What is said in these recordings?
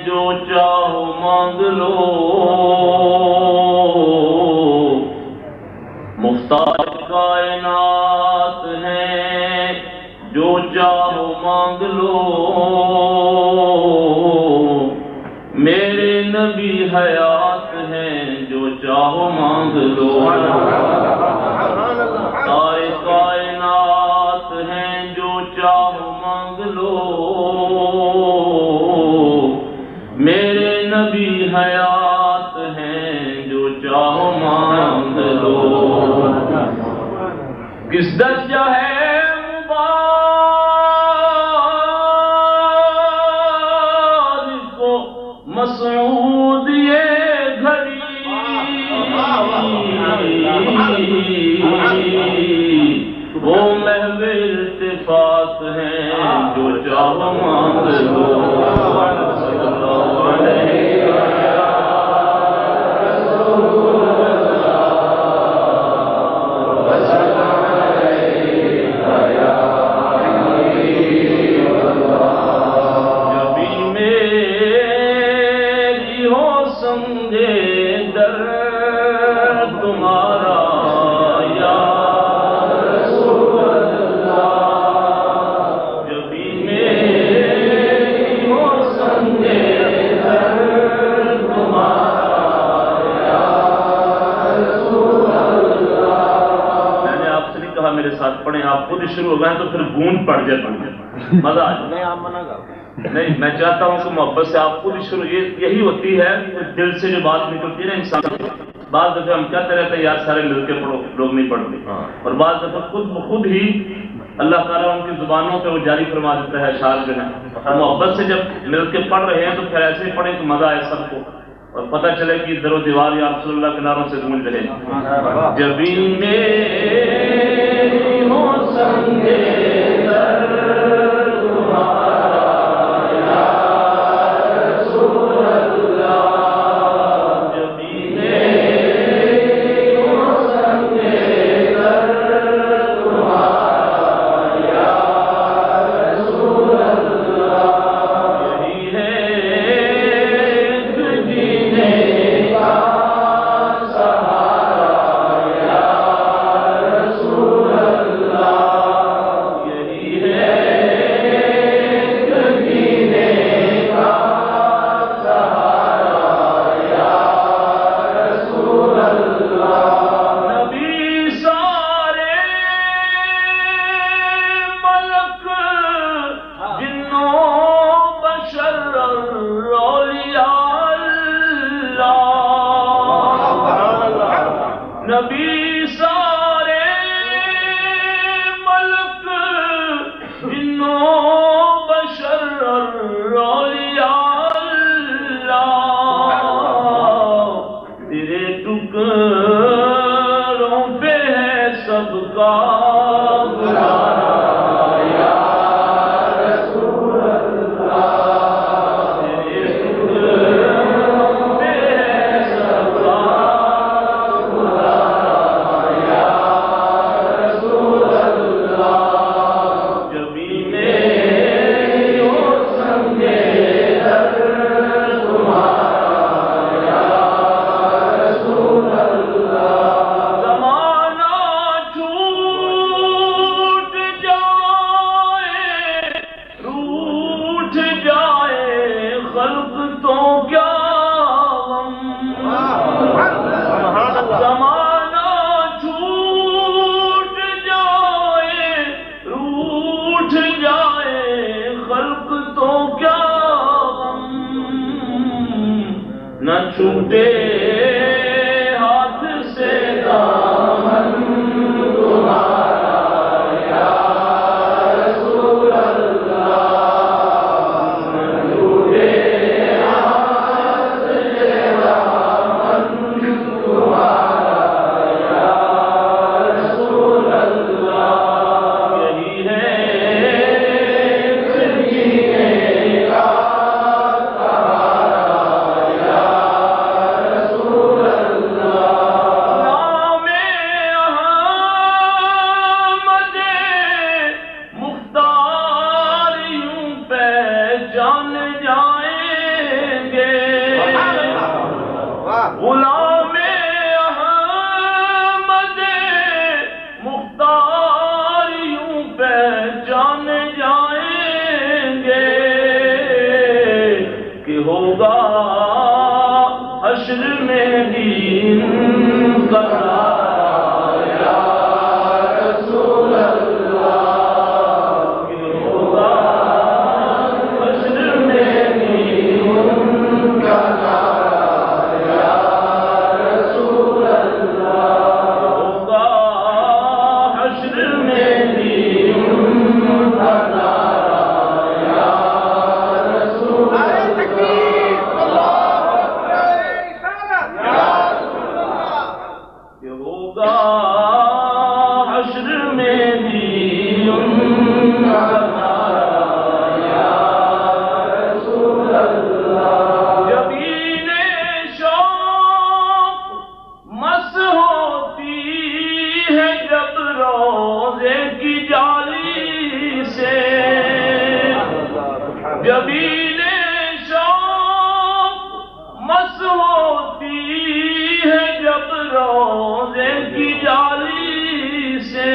جو چاہو مانگ لو، مختار کائنات ہیں جو چاہو مانگ لو، میرے نبی حیات ہیں جو چاہو مانگ لو، سارے کائنات ہیں جو چاہو مانگ لو، میرے نبی حیات ہیں جو چاہو مانگ لو، کس درجہ ہے مبارک کو مسعود یہ گھڑی، وہ محو التفات ہیں جو چاہو مانگ لو، شروع ہو گئے تو پھر گونج پڑ جائے مزہ آ جائے، نہیں میں چاہتا ہوں کہ محبت سے آپ خود شروع، یہی ہوتی ہے دل سے جو بات نکلتی ہے نا انسان، بعض دفعہ ہم کہتے رہتے ہیں یار سارے مل کے پڑھو، لوگ نہیں پڑھتے، اور بعض دفعہ خود بخود ہی اللہ تعالیٰ ان کی زبانوں پہ وہ جاری فرما دیتا ہے اشعار جو ہے، محبت سے جب مل کے پڑھ رہے ہیں تو پھر ایسے ہی پڑھیں کہ مزہ آئے سب کو، اور پتہ چلے کہ در و دیوار یا رسول اللہ کے نعروں سے گونج رہے، جبھی میری ہو سنگے در تمہارا یا رسول اللہ، جبھی میری ہو سنگے در تمہارا یا رسول اللہ، یہی ہے جینے کا سہارا یا رسول اللہ، یہی ہے جینے کا سہارا یا رسول اللہ، نبی سارے ملک جنوں بشر اولیاء اللہ، نبی سارے ملک جنوں بشر اولیاء اللہ، تیرے ٹکڑوں پہ ہے سب کا گزارا یا رسول اللہ، تیرے ٹکڑوں پہ ہے سب کا گزارا یا رسول اللہ، جبھی میری ہو سنگے در تمہارا یا رسول اللہ، زمانہ چھوٹ جائے روٹھ جائے خلق تو کیا غم، زمانہ چھوٹ جائے روٹھ جائے خلق تو کیا غم، نہ چھوٹے ہاتھ سے دامن تمہارا یا رسول اللہ، نہ چھوٹے ہاتھ سے دامن تمہارا یا رسول اللہ، یہی ہے جینے کا سہارا یا غلام احمد مختار یوں پہچانے جائیں گے کہ ہوگا حشر میں دین کا جبین شوق مس ہوتی ہے جب روزے کی جالی سے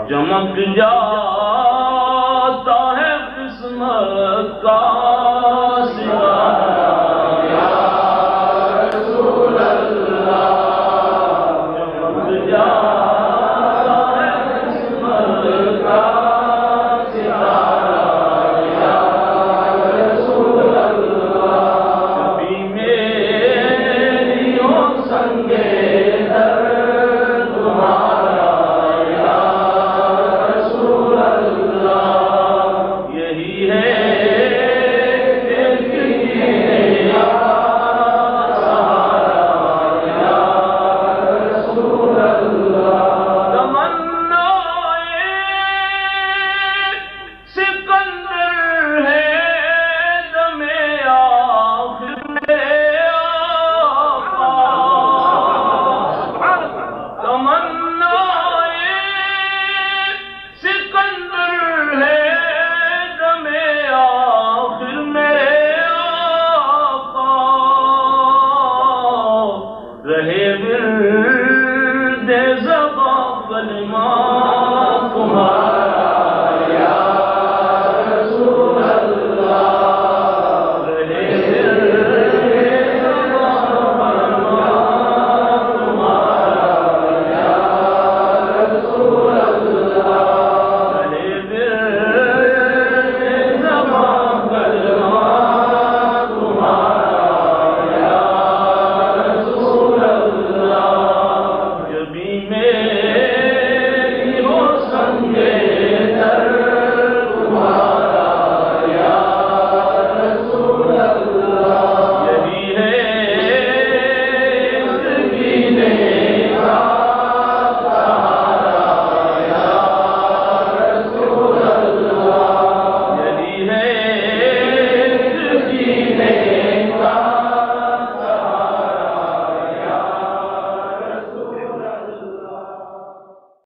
چمک جاتا ہے قسمت کا